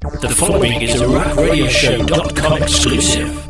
The following is a RackRadioShow.com exclusive.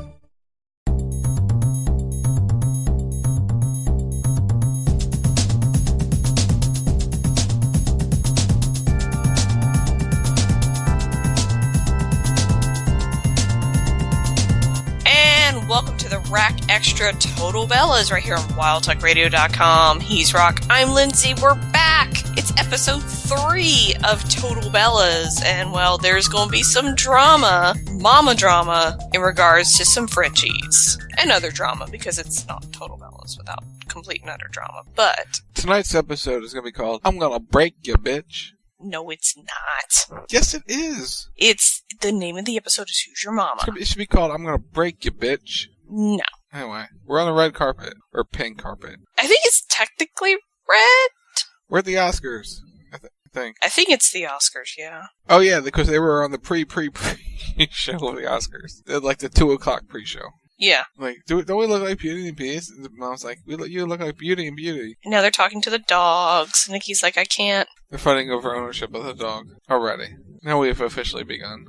And welcome to the Rack Extra Total Bellas right here on WildTalkRadio.com. He's Rock, I'm Lindsay, we're back! It's episode 3 of Total Bellas, and well, there's going to be some drama, mama drama, in regards to some Frenchies. And other drama, because it's not Total Bellas without complete and utter drama, but... Tonight's episode is going to be called, I'm Gonna Break Ya, Bitch. No, it's not. Yes, it is. It's, the name of the episode is Who's Your Mama? It should be called, I'm Gonna Break Ya, Bitch. No. Anyway, we're on the red carpet, or pink carpet. I think it's technically red? We're at the Oscars, I think. I think it's the Oscars, yeah. Oh yeah, because they were on the pre-show of the Oscars. They're like the 2 o'clock pre-show. Yeah. Like, don't we look like Beauty and Beast? And the mom's like, you look like Beauty and Beauty. And now they're talking to the dogs. Nikki's like, I can't. They're fighting over ownership of the dog already. Now we have officially begun.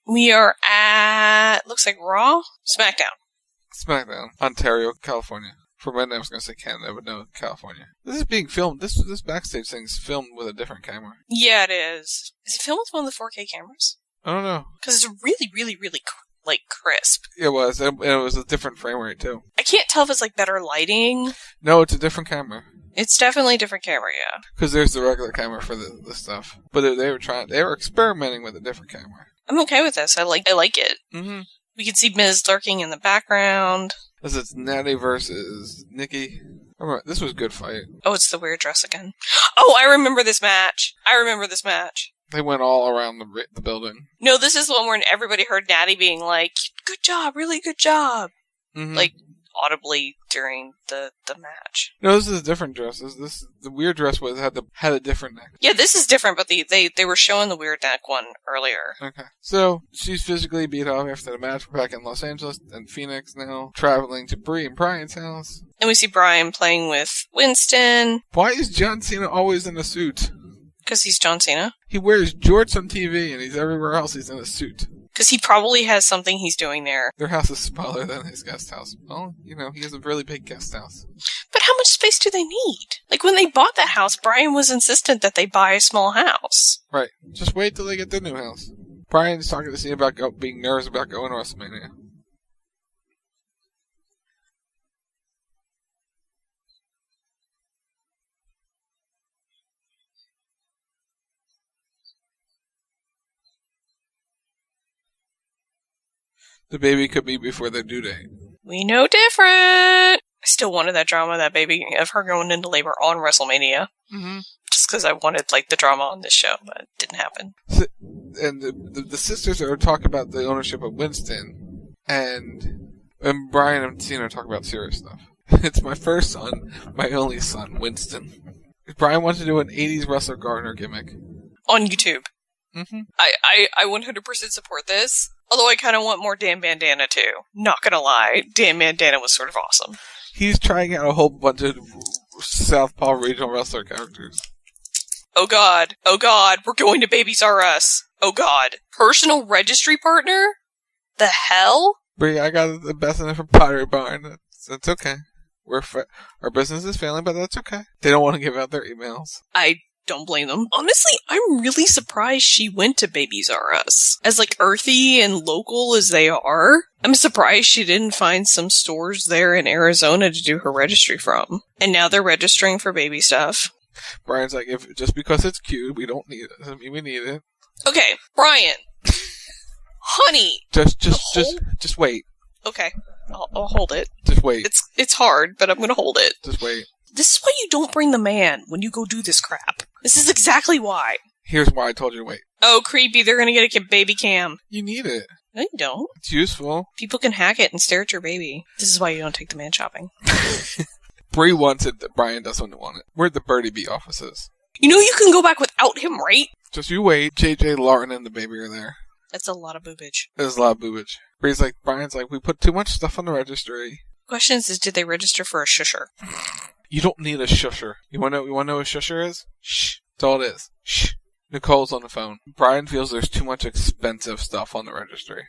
We are at, looks like Raw? SmackDown, Ontario, California. For a minute I was going to say Canada, but no, California. This is being filmed. This backstage thing is filmed with a different camera. Yeah, it is. Is it filmed with one of the 4K cameras? I don't know. Because it's really, really, really, crisp. It was, and it was a different frame rate, too. I can't tell if it's, better lighting. No, it's a different camera. It's definitely a different camera, yeah. Because there's the regular camera for the stuff. But they were experimenting with a different camera. I'm okay with this. I like it. Mm-hmm. We can see Miz lurking in the background. This is Natty versus Nikki. This was a good fight. Oh, it's the weird dress again. Oh, I remember this match. They went all around the building. No, this is the one where everybody heard Natty being like, good job, really good job. Mm-hmm. Audibly during the match. No, this is a different dress. The weird dress had a different neck. Yeah, this is different, but they were showing the weird neck one earlier. Okay. So, she's physically beat off after the match. We're back in Los Angeles and Phoenix now, traveling to Brie and Brian's house. And we see Brian playing with Winston. Why is John Cena always in a suit? Because he's John Cena. He wears jorts on TV, and he's everywhere else he's in a suit. Because he probably has something he's doing there. Their house is smaller than his guest house. Well, he has a really big guest house. But how much space do they need? When they bought that house, Brian was insistent that they buy a small house. Right. Just wait till they get their new house. Brian's talking to Cena about being nervous about going to WrestleMania. The baby could be before their due date. We know different. I still wanted that drama, that baby, of her going into labor on WrestleMania. Mm-hmm. Just because I wanted, the drama on this show, but it didn't happen. So, and the sisters are talking about the ownership of Winston, and Brian and Cena talk about serious stuff. It's my first son, my only son, Winston. Brian wants to do an 80s Russell Gardner gimmick. On YouTube. Mm-hmm. I 100% support this. Although I kind of want more Dan Bandana, too. Not gonna lie, Dan Bandana was sort of awesome. He's trying out a whole bunch of Southpaw regional wrestler characters. Oh god, we're going to Babies R Us. Oh god. Personal registry partner? The hell? Brie, I got the best in it from Pottery Barn. That's okay. Our business is failing, but that's okay. They don't want to give out their emails. I don't blame them. Honestly, I'm really surprised she went to Babies R Us. As earthy and local as they are, I'm surprised she didn't find some stores there in Arizona to do her registry from. And now they're registering for baby stuff. Brian's like, if just because it's cute, we don't need it. Doesn't mean we need it. Okay, Brian. Honey. Just wait. Okay, I'll hold it. Just wait. It's hard, but I'm gonna hold it. Just wait. This is why you don't bring the man when you go do this crap. This is exactly why. Here's why I told you to wait. Oh, creepy, they're gonna get a baby cam. You need it. No, you don't. It's useful. People can hack it and stare at your baby. This is why you don't take the man shopping. Brie wants it, Brian doesn't want it. Where'd the Birdie Bee offices? You can go back without him, right? Just you wait. JJ, Lauren, and the baby are there. That's a lot of boobage. There's a lot of boobage. Brian's like, we put too much stuff on the registry. Question is, did they register for a shusher? You don't need a shusher. You wanna know what a shusher is? Shh. That's all it is. Shh. Nicole's on the phone. Brian feels there's too much expensive stuff on the registry.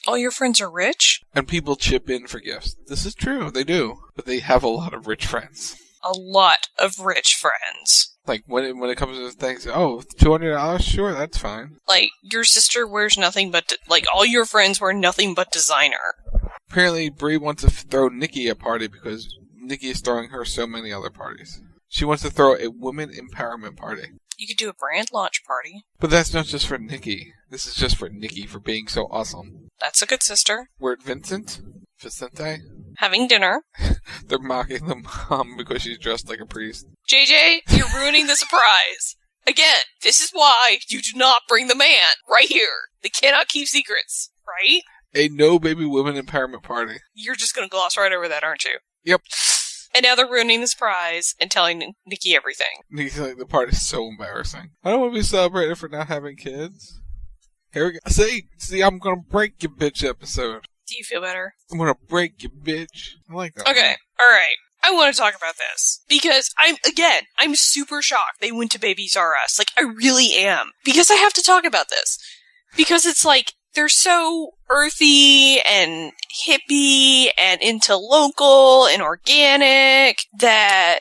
All your friends are rich? And people chip in for gifts. This is true, they do. But they have a lot of rich friends. A lot of rich friends. Like, when it comes to things, oh, $200? Sure, that's fine. Like, your sister wears nothing but, all your friends wear nothing but designer. Apparently, Bree wants to throw Nikki a party because Nikki is throwing her so many other parties. She wants to throw a women empowerment party. You could do a brand launch party. But that's not just for Nikki. This is just for Nikki for being so awesome. That's a good sister. We're at Vicente? Having dinner. They're mocking the mom because she's dressed like a priest. JJ, you're ruining the surprise. Again, this is why you do not bring the man right here. They cannot keep secrets, right? A no baby women empowerment party. You're just going to gloss right over that, aren't you? Yep. And now they're ruining the surprise and telling Nikki everything. Nikki's like, the party's so embarrassing. I don't want to be celebrated for not having kids. Here we go. See, I'm going to break your bitch episode. Do you feel better? I'm going to break your bitch. I like that. Okay, alright. I want to talk about this. Because I'm super shocked they went to Babies R Us. Like, I really am. Because I have to talk about this. Because it's like, they're so earthy and hippie and into local and organic that,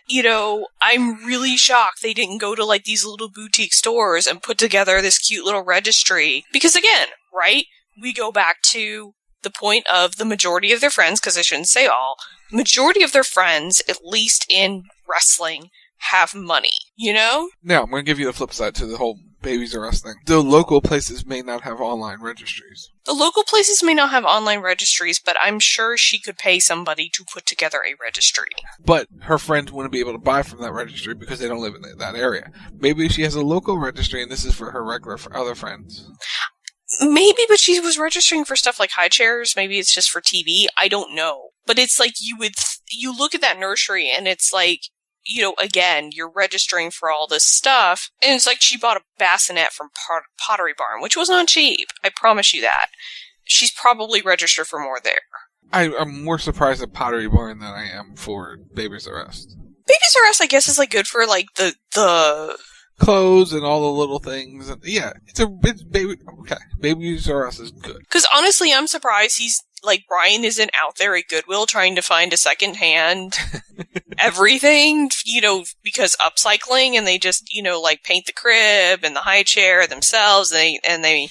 I'm really shocked they didn't go to like these little boutique stores and put together this cute little registry. Because again, right, we go back to the point of the majority of their friends, because I shouldn't say all, majority of their friends, at least in wrestling, have money, Now, I'm going to give you the flip side to the whole Babies R Us thing. The local places may not have online registries. The local places may not have online registries, but I'm sure she could pay somebody to put together a registry. But her friends wouldn't be able to buy from that registry because they don't live in that area. Maybe she has a local registry and this is for her for other friends. Maybe, but she was registering for stuff like high chairs. Maybe it's just for TV. I don't know. But it's like you look at that nursery and it's like, again, you're registering for all this stuff. And it's like she bought a bassinet from Pottery Barn, which was not cheap. I promise you that. She's probably registered for more there. I'm more surprised at Pottery Barn than I am for Babies R Us. Babies R Us, I guess, is like good for like the clothes and all the little things. And yeah, it's baby. Okay, Babies R Us is good. Because honestly, I'm surprised Brian isn't out there at Goodwill trying to find a secondhand everything, because upcycling, and they just, paint the crib and the high chair themselves, and they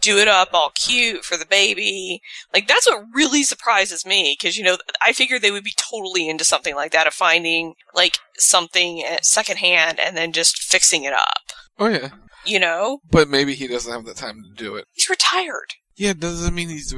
do it up all cute for the baby. Like, that's what really surprises me, because, I figured they would be totally into something like that, of finding, something secondhand and then just fixing it up. Oh, yeah. But maybe he doesn't have the time to do it. He's retired. Yeah, it doesn't mean he's...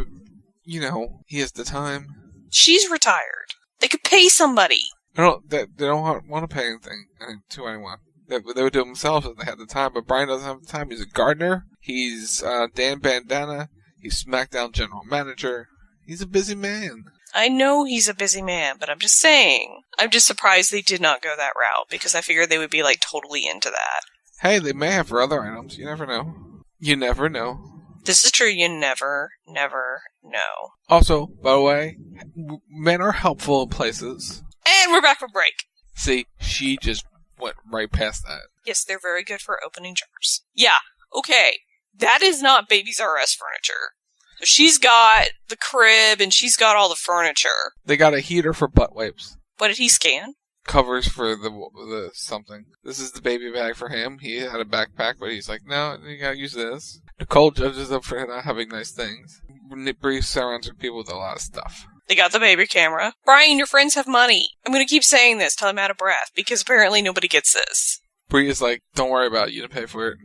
he has the time. She's retired. They could pay somebody. They don't want to pay anything to anyone. They would do it themselves if they had the time, but Brian doesn't have the time. He's a gardener. He's Dan Bandana. He's SmackDown general manager. He's a busy man. I know he's a busy man, but I'm just saying. I'm just surprised they did not go that route, because I figured they would be, totally into that. Hey, they may have for other items. You never know. You never know. This is true. You never know. Also, by the way, men are helpful in places. And we're back from break. See, she just went right past that. Yes, they're very good for opening jars. Yeah, okay. That is not Babies R Us furniture. She's got the crib and she's got all the furniture. They got a heater for butt wipes. What did he scan? Covers for the something. This is the baby bag for him. He had a backpack, but he's like, no, you gotta use this. Nicole judges up for not having nice things. Bree surrounds her people with a lot of stuff. They got the baby camera. Brian, your friends have money. I'm gonna keep saying this till I'm out of breath, because apparently nobody gets this. Bree is like, don't worry about it, you didn't pay for it.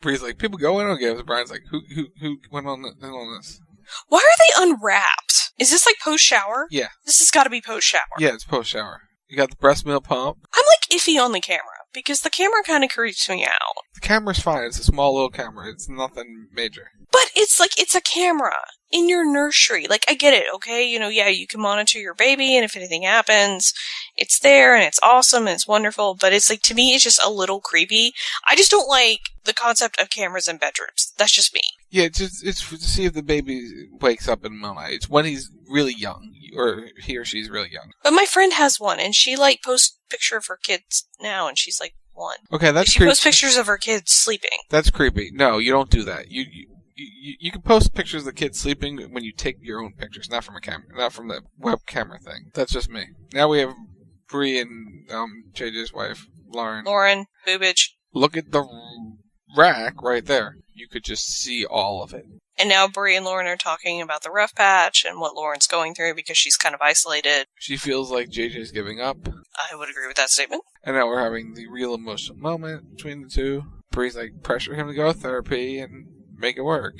Bree's like, people go in on games. Brian's like, who went on this? Why are they unwrapped? Is this like post-shower? Yeah. This has got to be post-shower. Yeah, it's post-shower. You got the breast milk pump. I'm iffy on the camera, because the camera kind of creeps me out. The camera's fine. It's a small little camera. It's nothing major. But it's a camera in your nursery. I get it, okay? Yeah, you can monitor your baby, and if anything happens, it's there, and it's awesome, and it's wonderful, but it's to me, it's just a little creepy. I just don't like the concept of cameras in bedrooms. That's just me. Yeah, it's to see if the baby wakes up in the middle of the night. It's when he's really young, or he or she's really young. But my friend has one, and she, posts picture of her kids now, and she's one. Okay, that's She creepy. posts pictures of her kids sleeping. That's creepy. No, you don't do that. You can post pictures of the kids sleeping when you take your own pictures, not from a camera, not from the web camera thing. That's just me. Now we have Bree and JJ's wife, Lauren. Lauren, boobage. Look at the rack right there. You could just see all of it. And now Bree and Lauren are talking about the rough patch and what Lauren's going through because she's kind of isolated. She feels like JJ's giving up. I would agree with that statement. And now we're having the real emotional moment between the two. Bree's like, pressure him to go to therapy and make it work.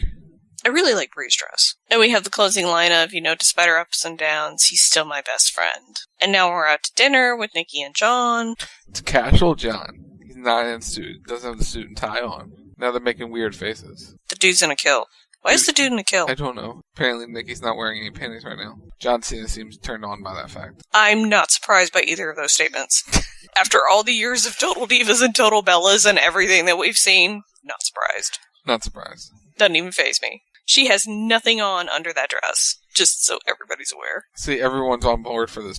I really like Bree's dress. And we have the closing line of, despite our ups and downs, he's still my best friend. And now we're out to dinner with Nikki and John. It's casual John. He's not in a suit. Doesn't have the suit and tie on. Now they're making weird faces. The dude's in a kill. Why is the dude in a kill? I don't know. Apparently Nikki's not wearing any panties right now. John Cena seems turned on by that fact. I'm not surprised by either of those statements. After all the years of Total Divas and Total Bellas and everything that we've seen, not surprised. Not surprised. Doesn't even faze me. She has nothing on under that dress, just so everybody's aware. See, everyone's on board for this,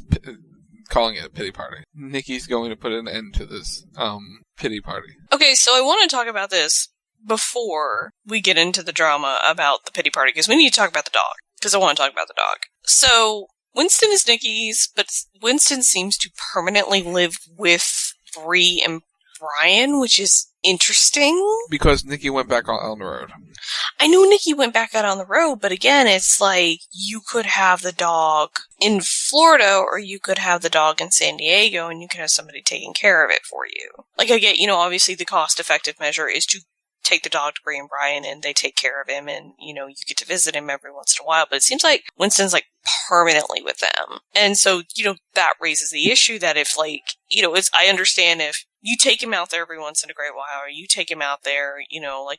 calling it a pity party. Nikki's going to put an end to this pity party. Okay, so I want to talk about this before we get into the drama about the pity party, because we need to talk about the dog, because I want to talk about the dog. So, Winston is Nikki's, but Winston seems to permanently live with Bree and Brian, which is interesting. Because Nikki went back on the road. I knew Nikki went back out on the road, but again, it's like, you could have the dog in Florida, or you could have the dog in San Diego, and you could have somebody taking care of it for you. Like, I get, obviously the cost-effective measure is to take the dog to Bree and Brian, and they take care of him, and, you get to visit him every once in a while, but it seems like Winston's, permanently with them. And so, that raises the issue that if, I understand if you take him out there every once in a great while, or you take him out there,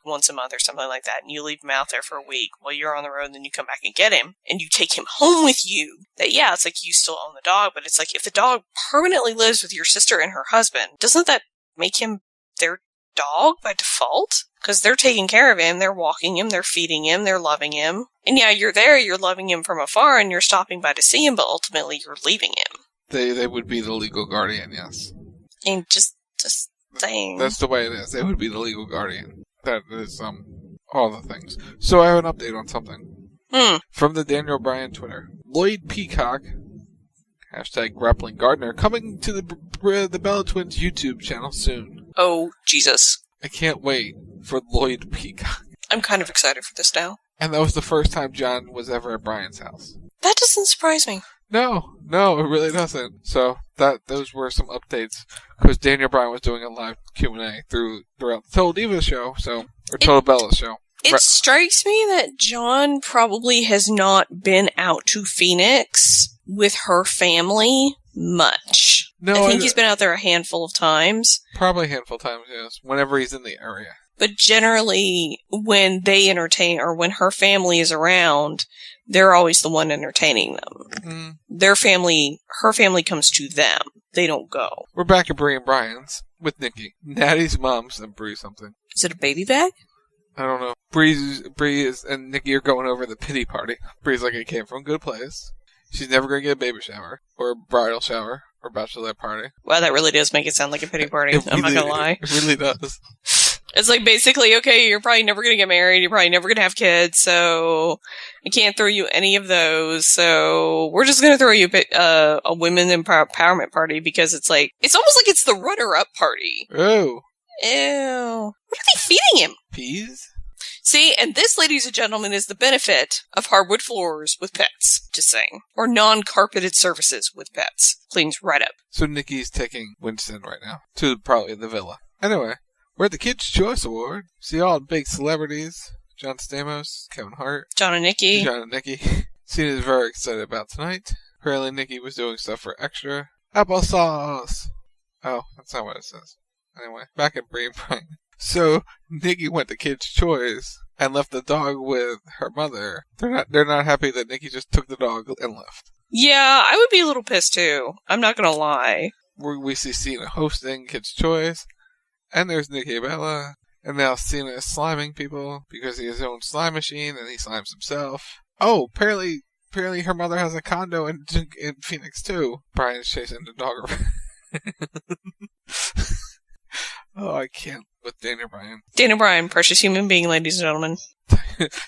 once a month or something like that, and you leave him out there for a week while you're on the road, and then you come back and get him, and you take him home with you, that, yeah, it's like you still own the dog, but it's like if the dog permanently lives with your sister and her husband, doesn't that make him their dog by default? Because they're taking care of him, they're walking him, they're feeding him, they're loving him. And yeah, you're there, you're loving him from afar, and you're stopping by to see him, but ultimately you're leaving him. They would be the legal guardian, yes. And just saying. That's the way it is. They would be the legal guardian. That is, all the things. So I have an update on something. From the Daniel Bryan Twitter. Lloyd Peacock, #Grappling Gardner, coming to the Bella Twins YouTube channel soon. Oh, Jesus. I can't wait for Lloyd Peacock. I'm kind of excited for this now. And that was the first time John was ever at Brian's house. That doesn't surprise me. No, it really doesn't. So those were some updates, because Daniel Bryan was doing a live Q&A throughout the Total Divas show, or Total Bella show. It strikes me that John probably has not been out to Phoenix with her family much. No, I think he's been out there a handful of times. Probably a handful of times, yes, whenever he's in the area. But generally, when they entertain, or when her family is around, they're always the one entertaining them. Her family comes to them. They don't go. We're back at Bree and Brian's with Nikki. Natty's mom sent Bree something. Is it a baby bag? I don't know. Bree and Nikki are going over the pity party. Bree's like, it came from a good place. She's never going to get a baby shower, or a bridal shower, or bachelorette party. Wow, that really does make it sound like a pity party. I'm not going to lie. It really does. It's like basically, okay, you're probably never going to get married, you're probably never going to have kids, so I can't throw you any of those, so we're just going to throw you a women empowerment party, because it's almost like it's the runner-up party. Oh. Ew. What are they feeding him? Peas? See, and this, ladies and gentlemen, is the benefit of hardwood floors with pets, just saying. Or non-carpeted surfaces with pets. Cleans right up. So Nikki's taking Winston right now to probably the villa. Anyway. We're at the Kids' Choice Award. See all the big celebrities. John Stamos, Kevin Hart. John and Nikki. Cena's very excited about tonight. Apparently Nikki was doing stuff for extra. Applesauce! Oh, that's not what it says. Anyway, back at Bree and Brian. So, Nikki went to Kids' Choice and left the dog with her mother. They're not happy that Nikki just took the dog and left. Yeah, I would be a little pissed too. I'm not gonna lie. We see Cena hosting Kids' Choice. And there's Nikki Bella. And now Cena is sliming people because he has his own slime machine and he slimes himself. Oh, apparently her mother has a condo in Phoenix too. Brian's chasing the dog around. Oh, I can't with Daniel Bryan. Daniel Bryan, precious human being, ladies and gentlemen.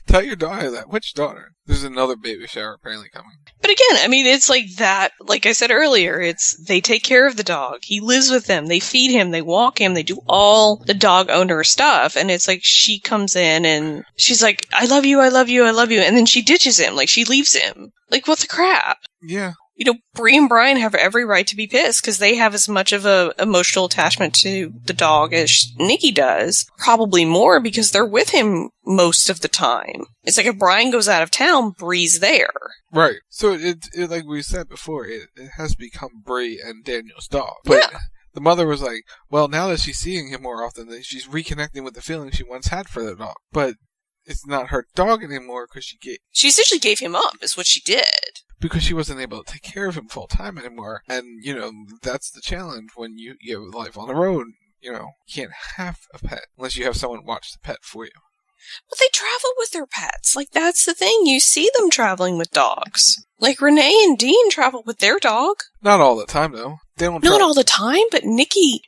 Tell your daughter that. Which daughter? There's another baby shower apparently coming. But again, I mean, it's like that, like I said earlier, they take care of the dog. He lives with them. They feed him. They walk him. They do all the dog owner stuff. And it's like she comes in and she's like, I love you, I love you, I love you. And then she ditches him. Like, she leaves him. Like, what the crap? Yeah. You know, Bree and Brian have every right to be pissed because they have as much of a emotional attachment to the dog as Nikki does. Probably more because they're with him most of the time. It's like if Brian goes out of town, Bree's there. Right. So it like we said before, it has become Bree and Daniel's dog. But yeah. The mother was like, well, now that she's seeing him more often, she's reconnecting with the feeling she once had for the dog. But it's not her dog anymore because she essentially gave him up, is what she did. Because she wasn't able to take care of him full time anymore. And, you know, that's the challenge when you have life on the road. You know, you can't have a pet unless you have someone watch the pet for you. But they travel with their pets. Like, that's the thing. You see them traveling with dogs. Like, Renee and Dean travel with their dog. Not all the time, though. They don't Not all the time, but Nikki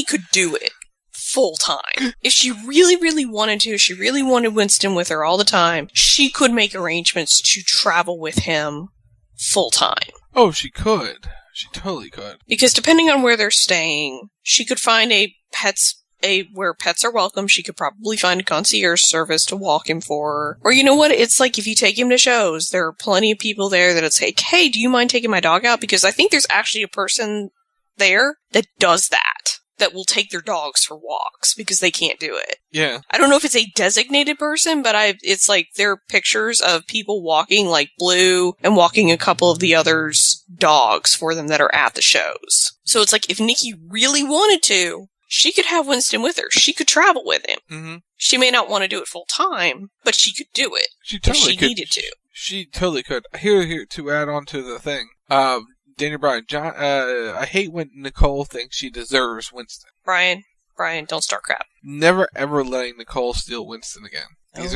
could do it full time. If she really, really wanted to, if she really wanted Winston with her all the time, she could make arrangements to travel with him full time. Oh, she could. She totally could. Because depending on where they're staying, she could find where pets are welcome. She could probably find a concierge service to walk him for her. Or you know what? It's like if you take him to shows, there are plenty of people there that'll say, hey, do you mind taking my dog out? Because I think there's actually a person there that does that will take their dogs for walks because they can't do it. Yeah. I don't know if it's a designated person, but it's like there are pictures of people walking like Blue and walking a couple of the others' dogs for them that are at the shows. So it's like if Nikki really wanted to, she could have Winston with her. She could travel with him. Mm-hmm. She may not want to do it full time, but she could do it if she needed to. She totally could. Here to add on to the thing. Daniel Bryan, I hate when Nicole thinks she deserves Winston. Brian, don't start crap. Never ever letting Nicole steal Winston again. These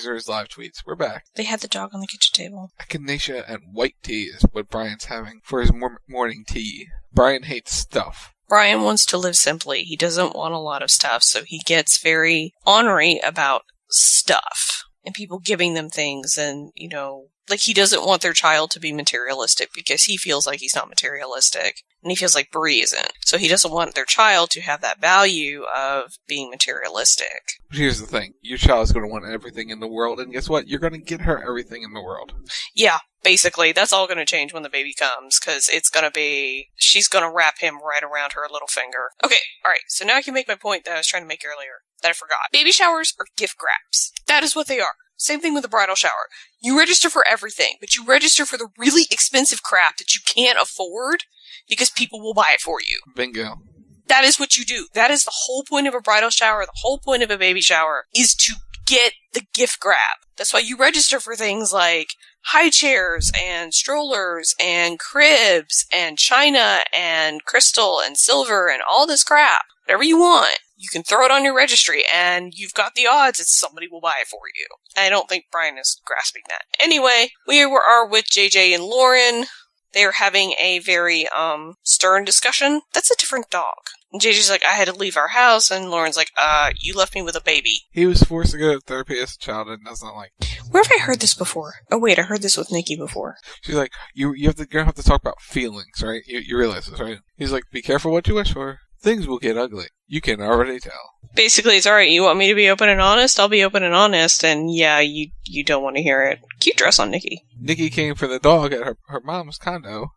are his live tweets. We're back. They had the dog on the kitchen table. Echinacea and white tea is what Brian's having for his morning tea. Brian hates stuff. Brian wants to live simply. He doesn't want a lot of stuff, so he gets very ornery about stuff and people giving them things and, you know, like he doesn't want their child to be materialistic because he feels like he's not materialistic and he feels like Bree isn't. So he doesn't want their child to have that value of being materialistic. Here's the thing. Your child's going to want everything in the world, and guess what? You're going to get her everything in the world. Yeah, basically. That's all going to change when the baby comes because she's going to wrap him right around her little finger. Okay, alright, so now I can make my point that I was trying to make earlier that I forgot. Baby showers are gift grabs. That is what they are. Same thing with a bridal shower. You register for everything, but you register for the really expensive crap that you can't afford because people will buy it for you. Bingo. That is what you do. That is the whole point of a bridal shower. The whole point of a baby shower is to get the gift grab. That's why you register for things like high chairs and strollers and cribs and china and crystal and silver and all this crap. Whatever you want. You can throw it on your registry, and you've got the odds that somebody will buy it for you. I don't think Brian is grasping that. Anyway, we are with JJ and Lauren. They are having a very stern discussion. That's a different dog. And JJ's like, I had to leave our house, and Lauren's like, you left me with a baby. He was forced to go to therapy as a child and does not like. Where have I heard this before? Oh wait, I heard this with Nikki before. She's like, you're gonna have to talk about feelings, right? You realize this, right? He's like, be careful what you wish for. Things will get ugly. You can already tell. Basically, it's alright, you want me to be open and honest? I'll be open and honest, and yeah, you don't want to hear it. Cute dress on Nikki. Nikki came for the dog at her mom's condo.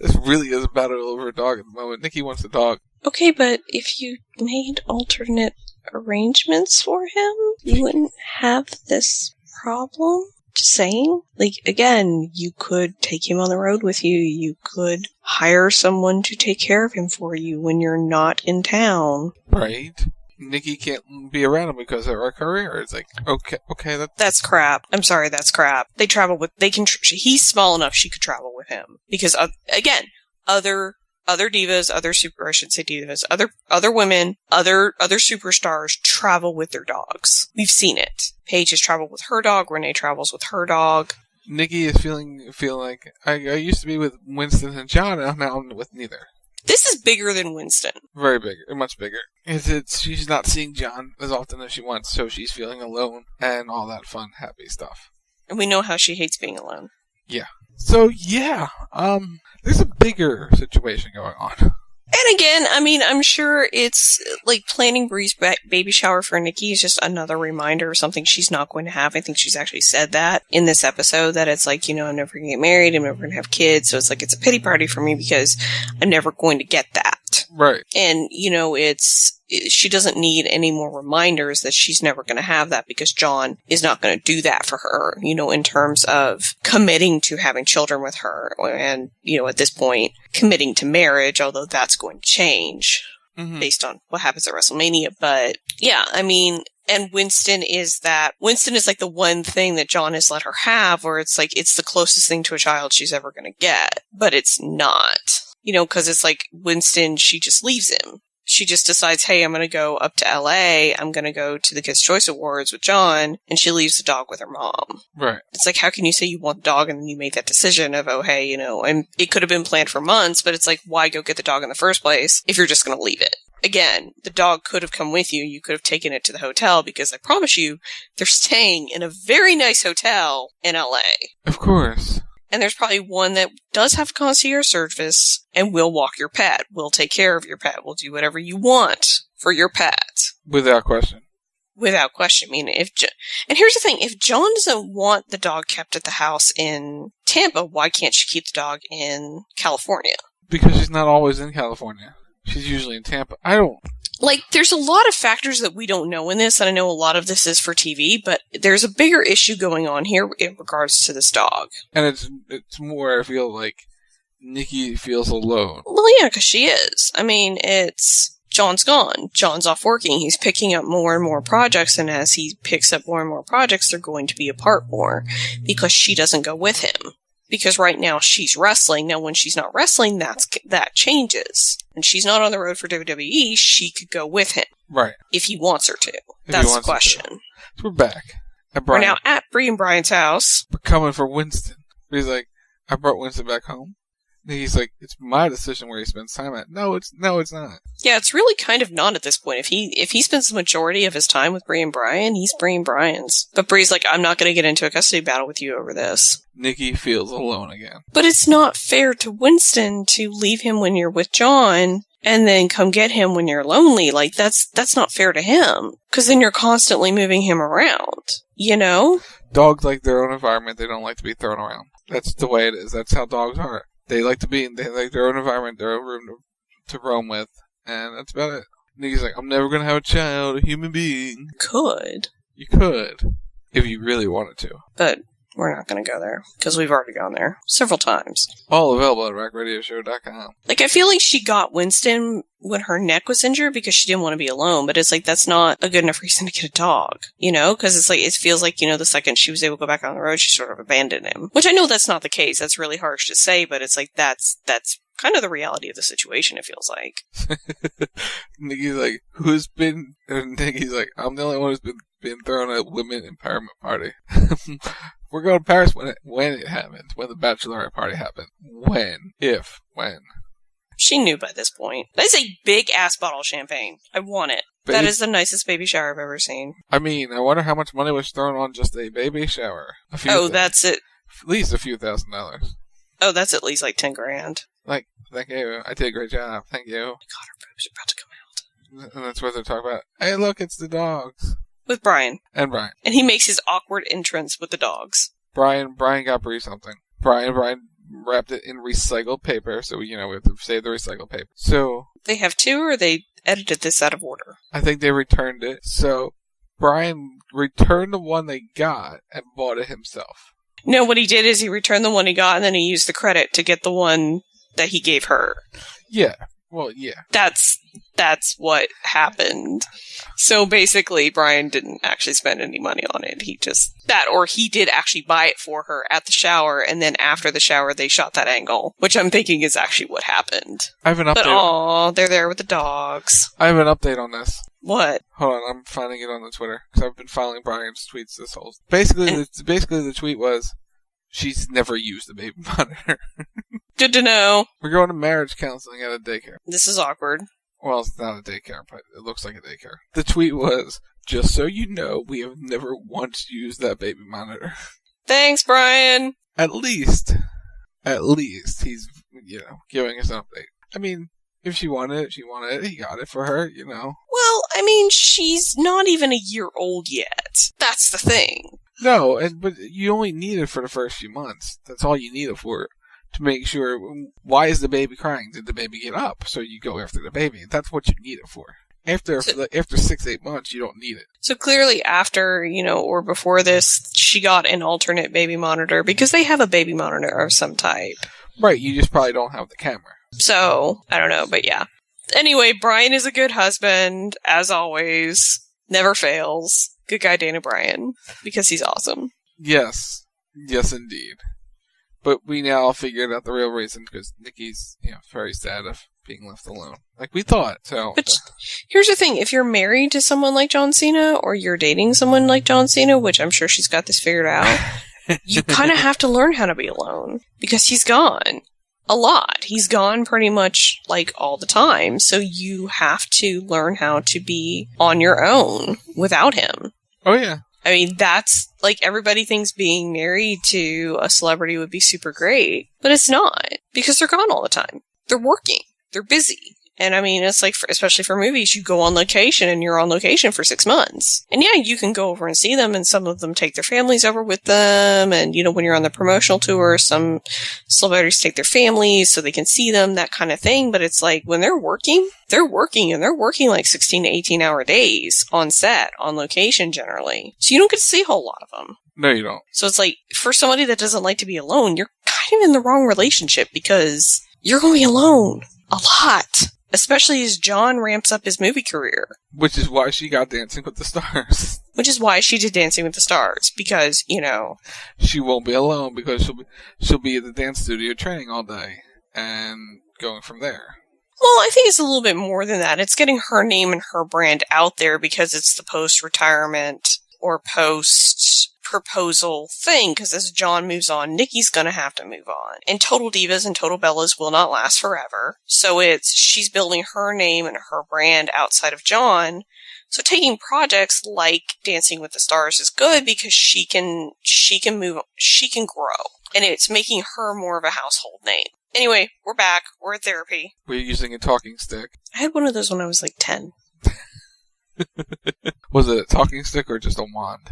This really is a battle over a dog at the moment. Nikki wants a dog. Okay, but if you made alternate arrangements for him, you wouldn't have this problem? Just saying. Like, again, you could take him on the road with you. You could hire someone to take care of him for you when you're not in town. Right. Nikki can't be around him because of her career. It's like, okay, that's crap. I'm sorry, that's crap. He's small enough she could travel with him. Because, again, other divas, I should say divas, other women, other superstars travel with their dogs. We've seen it. Paige has traveled with her dog. Renee travels with her dog. Nikki is feeling like I used to be with Winston and John, and now I'm with neither. This is bigger than Winston. Very big, much bigger. She's not seeing John as often as she wants, so she's feeling alone and all that fun, happy stuff. And we know how she hates being alone. Yeah. So yeah, there's a bigger situation going on. And again, I mean, I'm sure it's like planning Bree's baby shower for Nikki is just another reminder of something she's not going to have. I think she's actually said that in this episode, that it's like, I'm never going to get married, I'm never going to have kids, so it's like it's a pity party for me because I'm never going to get that. Right. And, she doesn't need any more reminders that she's never going to have that because John is not going to do that for her, in terms of committing to having children with her and, at this point, committing to marriage, although that's going to change based on what happens at WrestleMania. But yeah, I mean, and Winston is like the one thing that John has let her have where it's like, it's the closest thing to a child she's ever going to get, but it's not. Because it's like Winston, she just leaves him. She just decides, hey, I'm going to go up to LA. I'm going to go to the Kids' Choice Awards with John. And she leaves the dog with her mom. Right. It's like, how can you say you want the dog and then you make that decision of, oh, hey, and it could have been planned for months, but it's like, why go get the dog in the first place if you're just going to leave it? Again, the dog could have come with you. You could have taken it to the hotel because I promise you, they're staying in a very nice hotel in LA. Of course. And there's probably one that does have concierge service and will walk your pet. Will take care of your pet. Will do whatever you want for your pet. Without question. Without question. I mean, and here's the thing. If John doesn't want the dog kept at the house in Tampa, why can't she keep the dog in California? Because she's not always in California. She's usually in Tampa. There's a lot of factors that we don't know in this, and I know a lot of this is for TV, but there's a bigger issue going on here in regards to this dog. And it's more, I feel like, Nikki feels alone. Well, yeah, because she is. I mean, John's gone. John's off working. He's picking up more and more projects, and as he picks up more and more projects, they're going to be apart more, because she doesn't go with him. Because right now she's wrestling. Now, when she's not wrestling, that changes. And she's not on the road for WWE, she could go with him. Right. If he wants her to. That's the question. So we're back. We're now at Bree and Brian's house. We're coming for Winston. He's like, I brought Winston back home. And he's like, it's my decision where he spends time at. No, it's not. Yeah, it's really kind of not at this point. If he spends the majority of his time with Bree and Brian, he's Bree and Brian's. But Bree's like, I'm not going to get into a custody battle with you over this. Nikki feels alone again. But it's not fair to Winston to leave him when you're with John and then come get him when you're lonely. Like, that's not fair to him. Because then you're constantly moving him around, Dogs like their own environment. They don't like to be thrown around. That's the way it is. That's how dogs are. They like their own environment, their own room to roam with, and that's about it. Nikki's like, I'm never going to have a child, a human being. You could, if you really wanted to. But we're not going to go there, because we've already gone there several times. All available at RackRadioShow.com. Like, I feel like she got Winston when her neck was injured because she didn't want to be alone, but it's like, that's not a good enough reason to get a dog, because it's like, it feels like, the second she was able to go back on the road, she sort of abandoned him. Which I know that's not the case, that's really harsh to say, but it's like, that's kind of the reality of the situation, it feels like. Nikki's like, and Nikki's like, I'm the only one who's been thrown at women empowerment party. We're going to Paris when it happened, when the bachelorette party happened. When. She knew by this point. That's a big-ass bottle of champagne. I want it. That is the nicest baby shower I've ever seen. I mean, I wonder how much money was thrown on just a baby shower. That's it. At least a few $1,000s. Oh, that's at least like $10,000. Like, thank you. I did a great job. Thank you. Oh my God, her boobs are about to come out. And that's what they're talking about. Hey, look, it's the dogs. With Brian. And Brian. And he makes his awkward entrance with the dogs. Brian got Bree something. Brian wrapped it in recycled paper, so we have to save the recycled paper. So they have two, or they edited this out of order? I think they returned it. So Brian returned the one they got and bought it himself. No, what he did is he returned the one he got, and then he used the credit to get the one that he gave her. Yeah. Well, yeah. That's what happened. So basically, Brian didn't actually spend any money on it. He did actually buy it for her at the shower, and then after the shower, they shot that angle, which I'm thinking is actually what happened. I have an update. But they're there with the dogs. I have an update on this. What? Hold on, I'm finding it on the Twitter, because I've been following Brian's tweets this whole... Basically, the tweet was, she's never used the baby monitor. Good to know. We're going to marriage counseling at a daycare. This is awkward. Well, it's not a daycare, but it looks like a daycare. The tweet was, "Just so you know, we have never once used that baby monitor." Thanks, Brian. At least he's, giving us an update. I mean, if she wanted it, he got it for her, Well, I mean, she's not even a year old yet. That's the thing. No, but you only need it for the first few months. That's all you need it for. To make sure, why is the baby crying? Did the baby get up? So you go after the baby. That's what you need it for. After 6-8 months, you don't need it. So clearly after, or before this, she got an alternate baby monitor because they have a baby monitor of some type. Right, you just probably don't have the camera. So, I don't know, but yeah. Anyway, Brian is a good husband, as always. Never fails. Good guy, Dana Bryan, because he's awesome. Yes. Yes, indeed. But we now figured out the real reason, because Nikki's, very sad of being left alone. Like we thought, so. But here's the thing, if you're married to someone like John Cena, or you're dating someone like John Cena, which I'm sure she's got this figured out, you kind of have to learn how to be alone. Because he's gone. A lot. He's gone pretty much, all the time. So you have to learn how to be on your own without him. Oh, yeah. I mean, that's, everybody thinks being married to a celebrity would be super great, but it's not, because they're gone all the time. They're working. They're busy. And I mean, it's especially for movies, you go on location and you're on location for 6 months. And yeah, you can go over and see them, and some of them take their families over with them. And, when you're on the promotional tour, some celebrities take their families so they can see them, that kind of thing. But it's when they're working, and they're working 16 to 18 hour days on set, on location generally. So you don't get to see a whole lot of them. No, you don't. So it's for somebody that doesn't like to be alone, you're kind of in the wrong relationship, because you're going to be alone a lot. Especially as John ramps up his movie career. Which is why she got Dancing with the Stars. Which is why she did Dancing with the Stars. Because, she won't be alone, because she'll be at the dance studio training all day. And going from there. Well, I think it's a little bit more than that. It's getting her name and her brand out there, because it's the post-retirement or post-proposal thing, because as John moves on, Nikki's gonna have to move on. And Total Divas and Total Bellas will not last forever. So she's building her name and her brand outside of John. So taking projects like Dancing with the Stars is good, because she can move, she can grow. And it's making her more of a household name. Anyway, we're back. We're at therapy. We're using a talking stick. I had one of those when I was 10. Was it a talking stick or just a wand?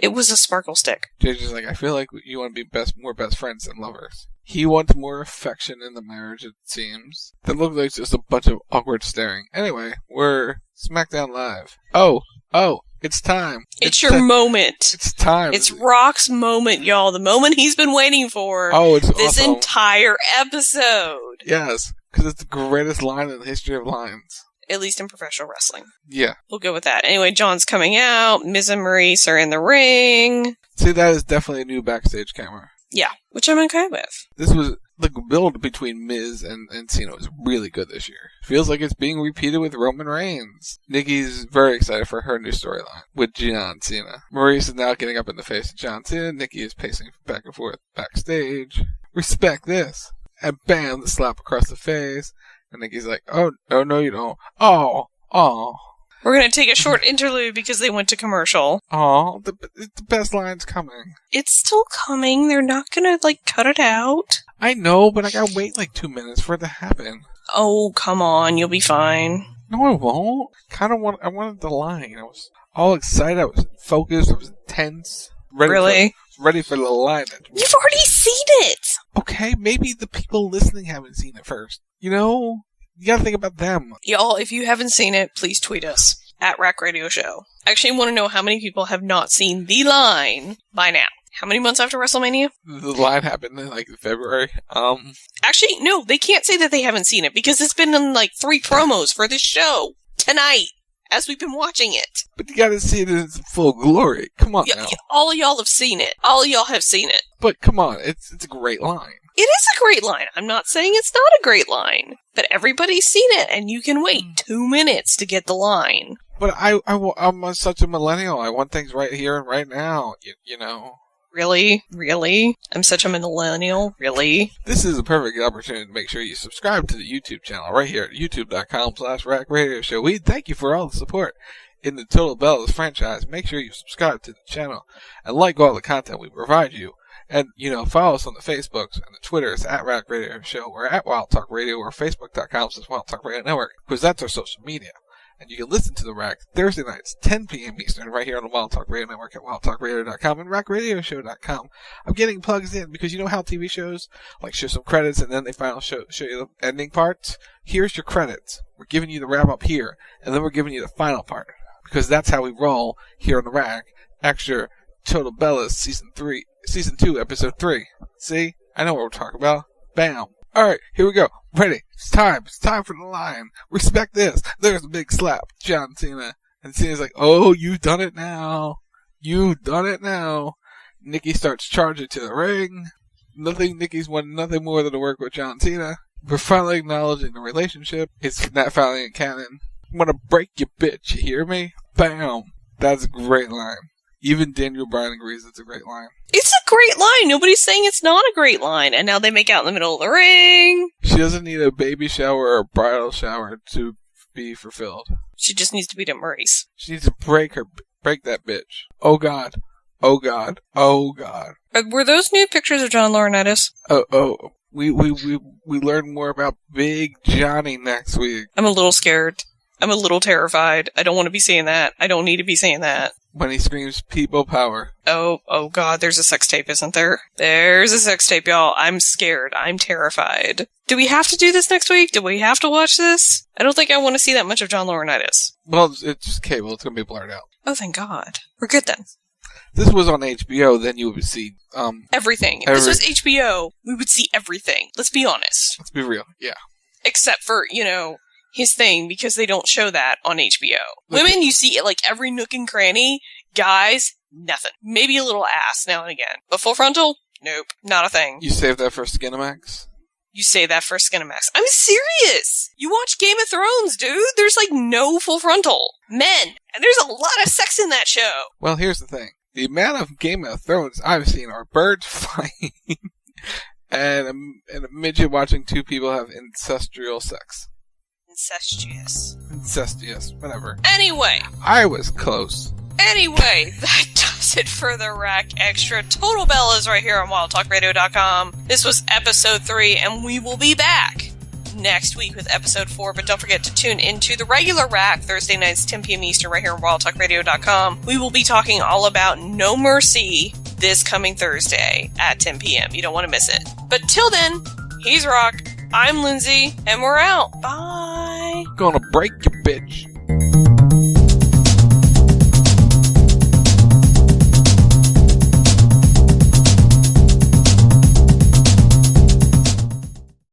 It was a sparkle stick. JJ's I feel like you want to be more best friends than lovers. He wants more affection in the marriage, it seems. That looks like just a bunch of awkward staring. Anyway, we're SmackDown Live. Oh, it's time. It's your moment. It's time. It's Rock's moment, y'all. The moment he's been waiting for. Oh, it's this awesome. Entire episode. Yes, because it's the greatest line in the history of lines. At least in professional wrestling. Yeah. We'll go with that. Anyway, John's coming out. Miz and Maurice are in the ring. See, that is definitely a new backstage camera. Yeah, which I'm okay with. This was, the build between Miz and Cena was really good this year. Feels like it's being repeated with Roman Reigns. Nikki's very excited for her new storyline with John Cena. Maurice is now getting up in the face of John Cena. Nikki is pacing back and forth backstage. Respect this. And bam, the slap across the face. And Nikki's oh, no, you don't. Oh. We're going to take a short interlude because they went to commercial. Oh, the best line's coming. It's still coming. They're not going to, cut it out. I know, but I gotta wait 2 minutes for it to happen. Oh, come on. You'll be fine. No, I won't. I wanted the line. I was all excited. I was focused. I was tense. Ready for the line. You've already seen it! Okay, maybe the people listening haven't seen it first. You gotta think about them. Y'all, if you haven't seen it, please tweet us at Rack Radio Show. I actually want to know how many people have not seen the line by now. How many months after WrestleMania? The line happened in February. Actually, no, they can't say that they haven't seen it because it's been in 3 promos for this show tonight as we've been watching it. But you gotta see it in its full glory. Come on now. All of y'all have seen it. All of y'all have seen it. But come on, it's a great line. It is a great line. I'm not saying it's not a great line. But everybody's seen it, and you can wait 2 minutes to get the line. But I'm such a millennial. I want things right here and right now, you know. Really? Really? I'm such a millennial? Really? This is a perfect opportunity to make sure you subscribe to the YouTube channel right here at youtube.com/rackradioshow. We thank you for all the support in the Total Bellas franchise. Make sure you subscribe to the channel and like all the content we provide you. And, follow us on the Facebooks and the Twitters at Rack Radio Show. We're at Wild Talk Radio or Facebook.com/Wild Talk Radio Network, because that's our social media. And you can listen to the Rack Thursday nights, 10 p.m. Eastern, right here on the Wild Talk Radio Network at wildtalkradio.com and rackradioshow.com. I'm getting plugs in because you know how TV shows show some credits and then they finally show you the ending parts? Here's your credits. We're giving you the wrap up here, and then we're giving you the final part, because that's how we roll here on the Rack Extra Total Bellas Season 2, Episode 3. See? I know what we're talking about. Bam. Alright, here we go. Ready. It's time for the line. Respect this. There's a big slap. John Cena. And Cena's like, oh, you've done it now. You've done it now. Nikki starts charging to the ring. Nikki's wanting nothing more than to work with John Cena. We're finally acknowledging the relationship. It's not finally in canon. I'm gonna break your bitch, you hear me? Bam. That's a great line. Even Daniel Bryan agrees it's a great line. It's a great line. Nobody's saying it's not a great line. And now they make out in the middle of the ring. She doesn't need a baby shower or a bridal shower to be fulfilled. She just needs to beat up Maurice. She needs to break that bitch. Oh God. Oh God. Oh God. Were those new pictures of John Laurinaitis? We learn more about Big Johnny next week. I'm a little scared. I'm a little terrified. I don't want to be saying that. I don't need to be saying that. When he screams people power. Oh God, there's a sex tape, isn't there? There's a sex tape, y'all. I'm scared. I'm terrified. Do we have to do this next week? Do we have to watch this? I don't think I want to see that much of John Laurinaitis. Well, it's just cable. It's going to be blurred out. Oh, thank God. We're good then. This was on HBO, then you would see, everything. If this was HBO, we would see everything. Let's be honest. Let's be real. Yeah. Except for, his thing, because they don't show that on HBO. Women, you see it every nook and cranny. Guys, nothing. Maybe a little ass now and again. But full frontal? Nope. Not a thing. You save that for Skinamax? You say that for Skinamax. I'm serious! You watch Game of Thrones, dude! There's no full frontal. Men! And there's a lot of sex in that show! Well, here's the thing. The amount of Game of Thrones I've seen are birds flying and a midget watching two people have ancestral sex. Incestuous, whatever. Anyway. I was close. Anyway, that does it for the Rack Extra Total Bellas right here on WildTalkRadio.com. This was episode 3, and we will be back next week with episode 4, but don't forget to tune into the regular Rack Thursday nights, 10 p.m. Eastern, right here on WildTalkRadio.com. We will be talking all about No Mercy this coming Thursday at 10 p.m. You don't want to miss it. But till then, he's Rock, I'm Lindsay, and we're out. Bye! Gonna break your bitch.